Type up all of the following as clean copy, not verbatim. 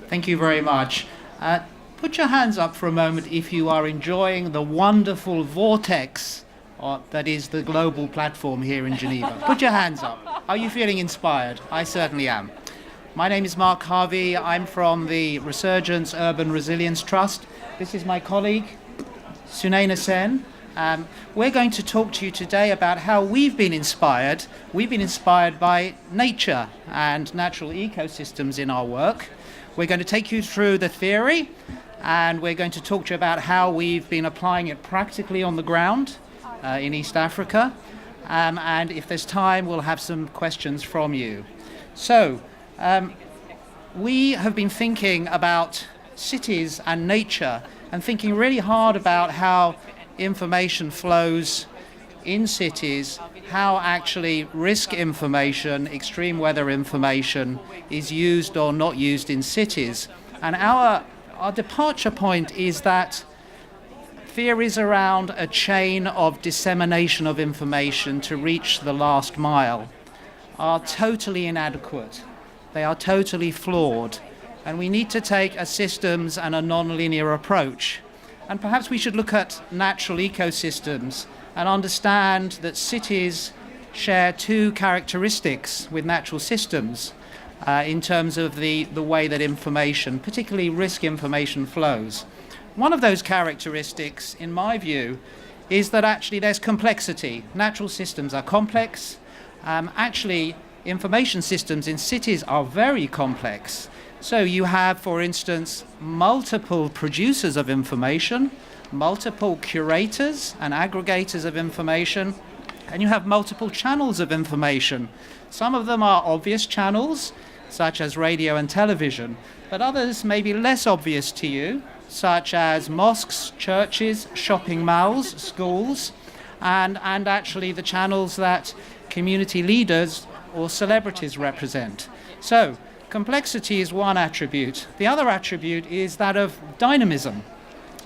Thank you very much. Put your hands up for a moment if you are enjoying the wonderful vortex that is the global platform here in Geneva. Put your hands up. Are you feeling inspired? I certainly am. My name is Mark Harvey. I'm from the Resurgence Urban Resilience Trust. This is my colleague, Sunayana. We're going to talk to you today about how we've been inspired. We've been inspired by nature and natural ecosystems in our work. We're going to take you through the theory, and we're going to talk to you about how we've been applying it practically on the ground in East Africa. And if there's time, we'll have some questions from you. So, we have been thinking about cities and nature and thinking really hard about how information flows in cities, how actually risk information, extreme weather information is used or not used in cities. And our departure point is that theories around a chain of dissemination of information to reach the last mile are totally inadequate. They are totally flawed. And we need to take a systems and a non-linear approach. And perhaps we should look at natural ecosystems and understand that cities share two characteristics with natural systems in terms of the way that information, particularly risk information, flows. One of those characteristics, in my view, is that actually there's complexity. Natural systems are complex. Actually, information systems in cities are very complex. So you have, for instance, multiple producers of information, multiple curators and aggregators of information, and you have multiple channels of information. Some of them are obvious channels, such as radio and television, but others may be less obvious to you, such as mosques, churches, shopping malls, schools, and actually the channels that community leaders or celebrities represent. So, complexity is one attribute. The other attribute is that of dynamism.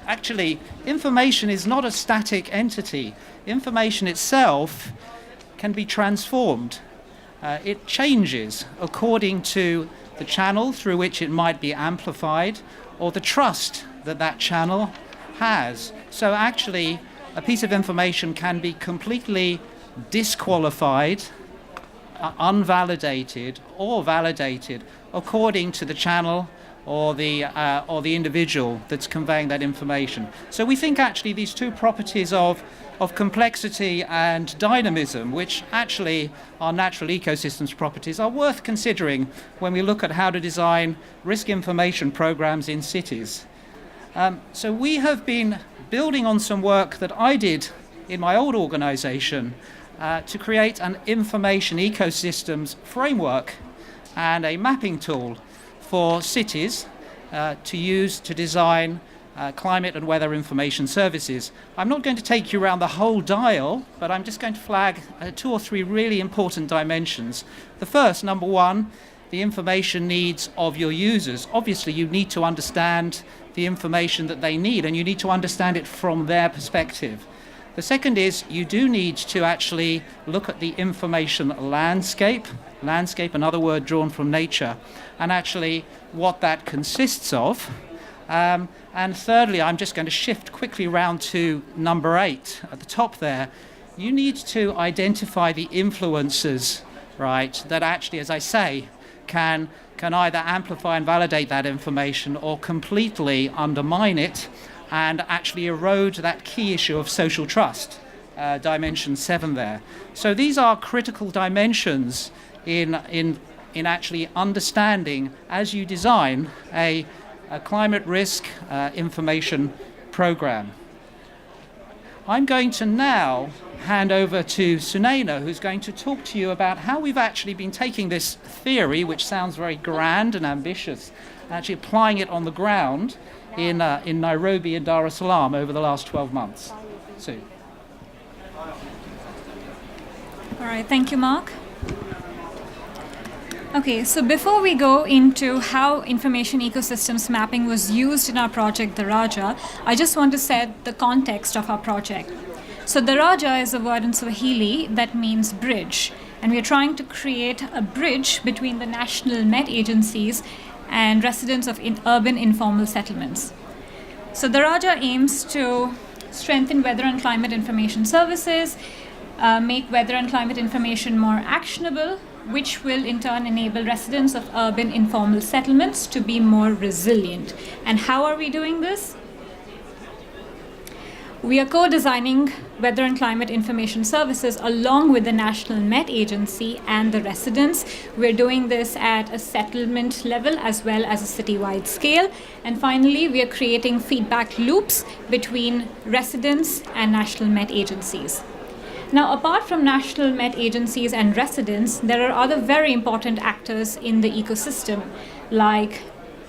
Actually, information is not a static entity. Information itself can be transformed. It changes according to the channel through which it might be amplified or the trust that that channel has. So actually, a piece of information can be completely disqualified, unvalidated, or validated according to the channel or the individual that's conveying that information. So we think actually these two properties of complexity and dynamism, which actually are natural ecosystems properties, are worth considering when we look at how to design risk information programs in cities. So we have been building on some work that I did in my old organization to create an information ecosystems framework and a mapping tool for cities to use to design climate and weather information services. I'm not going to take you around the whole dial, but I'm just going to flag two or three really important dimensions. The first, number one, the information needs of your users. Obviously, you need to understand the information that they need, and you need to understand it from their perspective. The second is you do need to actually look at the information landscape, another word drawn from nature, and actually what that consists of. And thirdly, I'm just going to shift quickly around to number 8 at the top there. You need to identify the influences, right, that actually, as I say, can either amplify and validate that information or completely undermine it and actually erode that key issue of social trust, dimension 7 there. So these are critical dimensions in actually understanding as you design a climate risk information program. I'm going to now hand over to Sunayana, who's going to talk to you about how we've actually been taking this theory, which sounds very grand and ambitious, and actually applying it on the ground in Nairobi and Dar Salaam over the last 12 months. Sue. All right, thank you, Mark. Okay, so before we go into how information ecosystems mapping was used in our project Daraja, I just want to set the context of our project. So Daraja is a word in Swahili that means bridge, and we are trying to create a bridge between the national Met agencies and residents of urban informal settlements. So Daraja aims to strengthen weather and climate information services, make weather and climate information more actionable, which will in turn enable residents of urban informal settlements to be more resilient. And how are we doing this? We are co-designing weather and climate information services along with the National Met Agency and the residents. We're doing this at a settlement level as well as a citywide scale. And finally, we are creating feedback loops between residents and National Met Agencies. Now, apart from National Met Agencies and residents, there are other very important actors in the ecosystem, like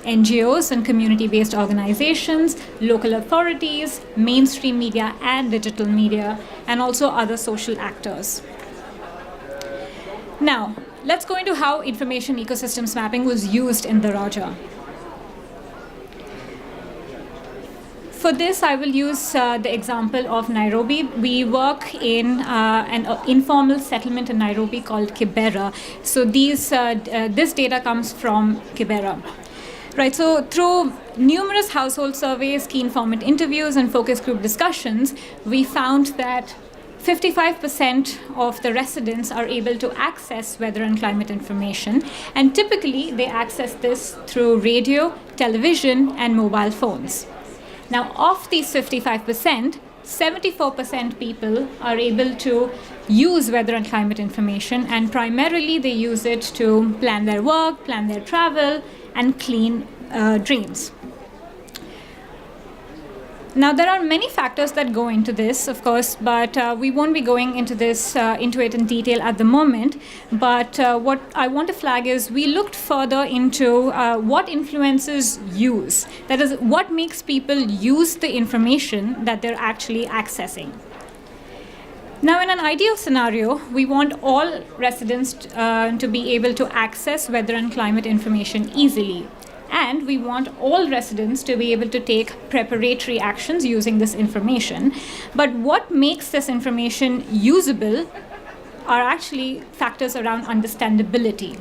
NGOs and community-based organizations, local authorities, mainstream media and digital media, and also other social actors. Now, let's go into how information ecosystems mapping was used in Daraja. For this, I will use the example of Nairobi. We work in an informal settlement in Nairobi called Kibera. So this data comes from Kibera. Right, so through numerous household surveys, key informant interviews, and focus group discussions, we found that 55% of the residents are able to access weather and climate information, and typically they access this through radio, television, and mobile phones. Now, of these 55%, 74% people are able to use weather and climate information, and primarily they use it to plan their work, plan their travel, and clean drains. Now, there are many factors that go into this, of course, but we won't be going into it in detail at the moment. But what I want to flag is we looked further into what influences use. That is, what makes people use the information that they're actually accessing. Now, in an ideal scenario, we want all residents to be able to access weather and climate information easily. And we want all residents to be able to take preparatory actions using this information. But what makes this information usable are actually factors around understandability.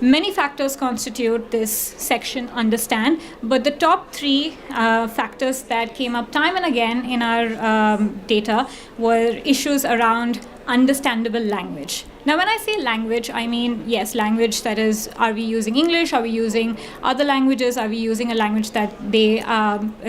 Many factors constitute this section, understand, but the top three factors that came up time and again in our data were issues around understandable language. Now, when I say language, I mean, yes, language that is, are we using English? Are we using other languages? Are we using a language that they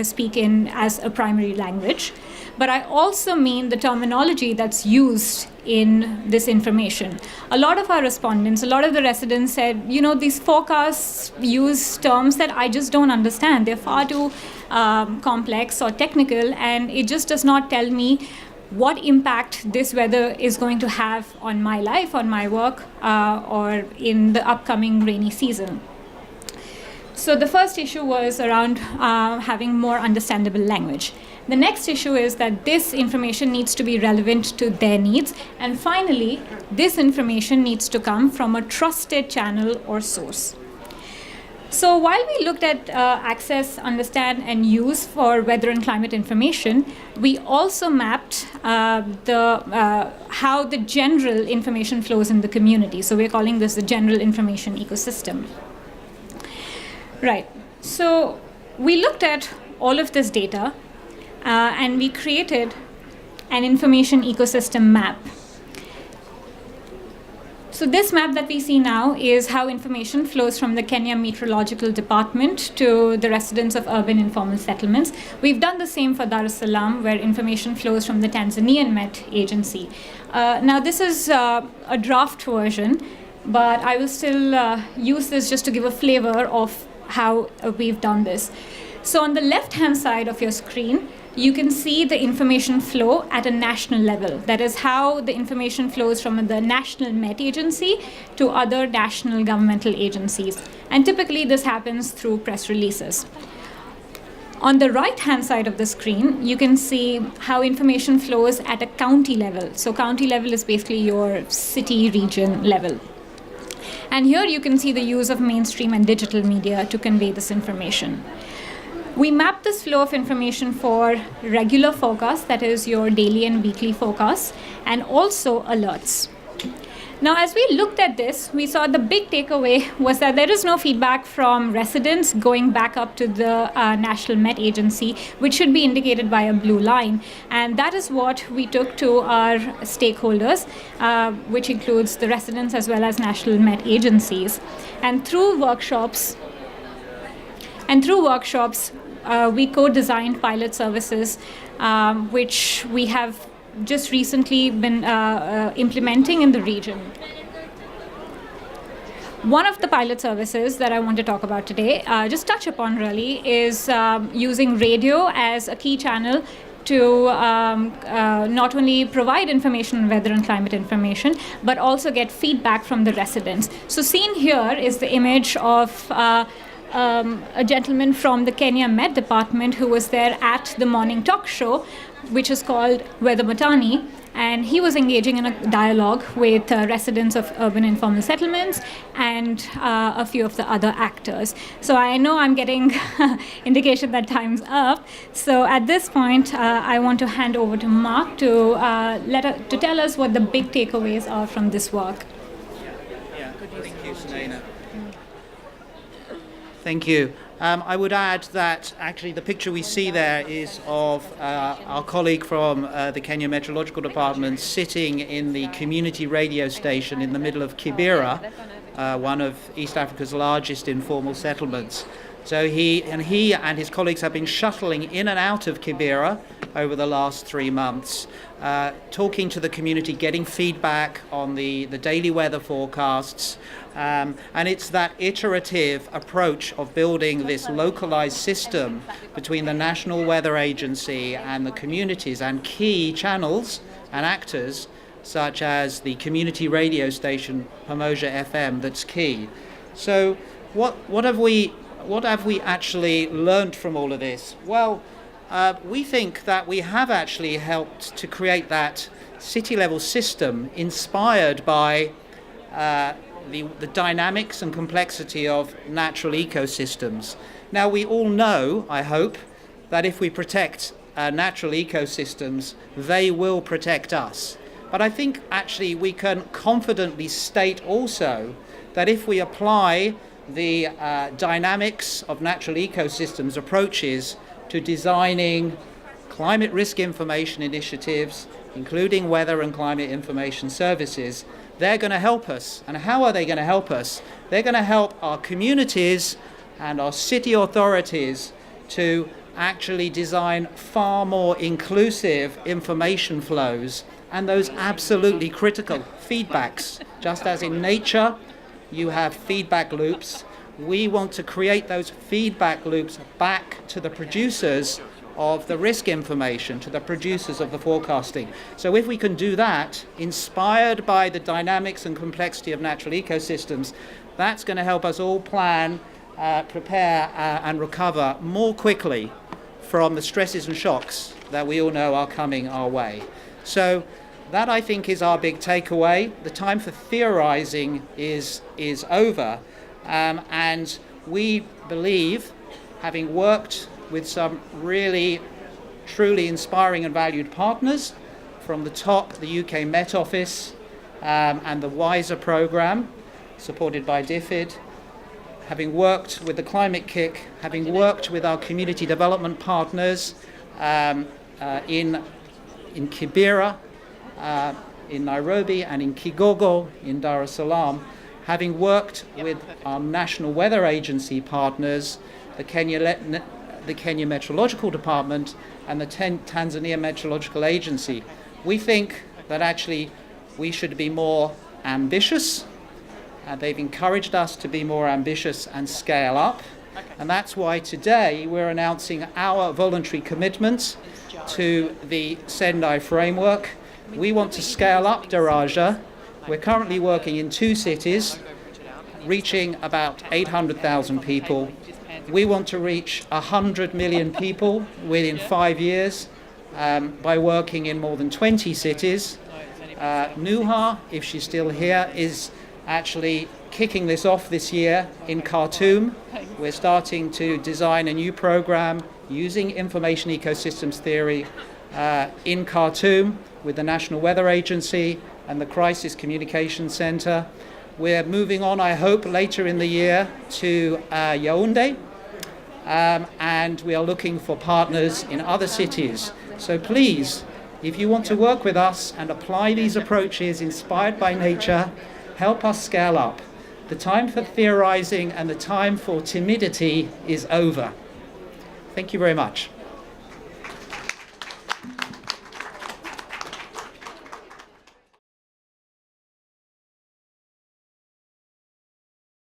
speak in as a primary language? But I also mean the terminology that's used in this information. A lot of our respondents, a lot of the residents said, these forecasts use terms that I just don't understand. They're far too complex or technical, and it just does not tell me what impact this weather is going to have on my life, on my work, or in the upcoming rainy season. So the first issue was around having more understandable language. The next issue is that this information needs to be relevant to their needs. And finally, this information needs to come from a trusted channel or source. So while we looked at access, understand, and use for weather and climate information, we also mapped how the general information flows in the community. So we're calling this the general information ecosystem. Right. So we looked at all of this data, and we created an information ecosystem map. So this map that we see now is how information flows from the Kenya Meteorological Department to the residents of urban informal settlements. We've done the same for Dar es Salaam, where information flows from the Tanzanian Met Agency. Now, this is a draft version, but I will still use this just to give a flavor of how we've done this. So on the left-hand side of your screen, you can see the information flow at a national level. That is how the information flows from the National Met Agency to other national governmental agencies. And typically this happens through press releases. On the right-hand side of the screen, you can see how information flows at a county level. So county level is basically your city region level. And here you can see the use of mainstream and digital media to convey this information. We map this flow of information for regular forecasts, that is your daily and weekly forecasts, and also alerts. Now, as we looked at this, we saw the big takeaway was that there is no feedback from residents going back up to the National Met Agency, which should be indicated by a blue line. And that is what we took to our stakeholders, which includes the residents as well as National Met Agencies. And through workshops, we co-designed pilot services, which we have just recently been implementing in the region. One of the pilot services that I want to talk about today, just touch upon really, is using radio as a key channel to not only provide information on weather and climate information, but also get feedback from the residents. So seen here is the image of a gentleman from the Kenya Met Department who was there at the morning talk show, which is called Weather Matani, and he was engaging in a dialogue with residents of urban informal settlements and a few of the other actors. So I know I'm getting indication that time's up. So at this point, I want to hand over to Mark to tell us what the big takeaways are from this work. Thank you, Sunayana. Thank you. I would add that actually the picture we see there is of our colleague from the Kenya Meteorological Department sitting in the community radio station in the middle of Kibera, one of East Africa's largest informal settlements. So he and his colleagues have been shuttling in and out of Kibera over the last 3 months, talking to the community, getting feedback on the daily weather forecasts. And it's that iterative approach of building this localized system between the National Weather Agency and the communities and key channels and actors, such as the community radio station Pamoja FM, that's key. So what have we actually learned from all of this? Well, we think that we have actually helped to create that city-level system inspired by the dynamics and complexity of natural ecosystems. Now, we all know, I hope, that if we protect natural ecosystems, they will protect us. But I think actually we can confidently state also that if we apply the dynamics of natural ecosystems approaches to designing climate risk information initiatives, including weather and climate information services, they're going to help us. And how are they going to help us? They're going to help our communities and our city authorities to actually design far more inclusive information flows and those absolutely critical feedbacks. Just as in nature, you have feedback loops. We want to create those feedback loops back to the producers of the risk information, to the producers of the forecasting. So if we can do that, inspired by the dynamics and complexity of natural ecosystems, that's going to help us all plan, prepare and recover more quickly from the stresses and shocks that we all know are coming our way. So that, I think, is our big takeaway. The time for theorizing is over, and we believe, having worked with some really truly inspiring and valued partners from the top, the UK Met Office and the WISER programme, supported by DFID, having worked with the Climate Kick, having worked with our community development partners in Kibera, in Nairobi, and in Kigogo, in Dar es Salaam, having worked with our National Weather Agency partners, the Kenya Meteorological Department and the Tanzania Meteorological Agency, we think that actually we should be more ambitious. They've encouraged us to be more ambitious and scale up. And that's why today we're announcing our voluntary commitment to the Sendai framework. We want to scale up Daraja. We're currently working in 2 cities, reaching about 800,000 people. We want to reach 100 million people within 5 years by working in more than 20 cities. Nuha, if she's still here, is actually kicking this off this year in Khartoum. We're starting to design a new program using information ecosystems theory in Khartoum with the National Weather Agency and the Crisis Communication Center. We're moving on, I hope, later in the year to Yaoundé, and we are looking for partners in other cities. So please, if you want to work with us and apply these approaches inspired by nature, help us scale up. The time for theorizing and the time for timidity is over. Thank you very much.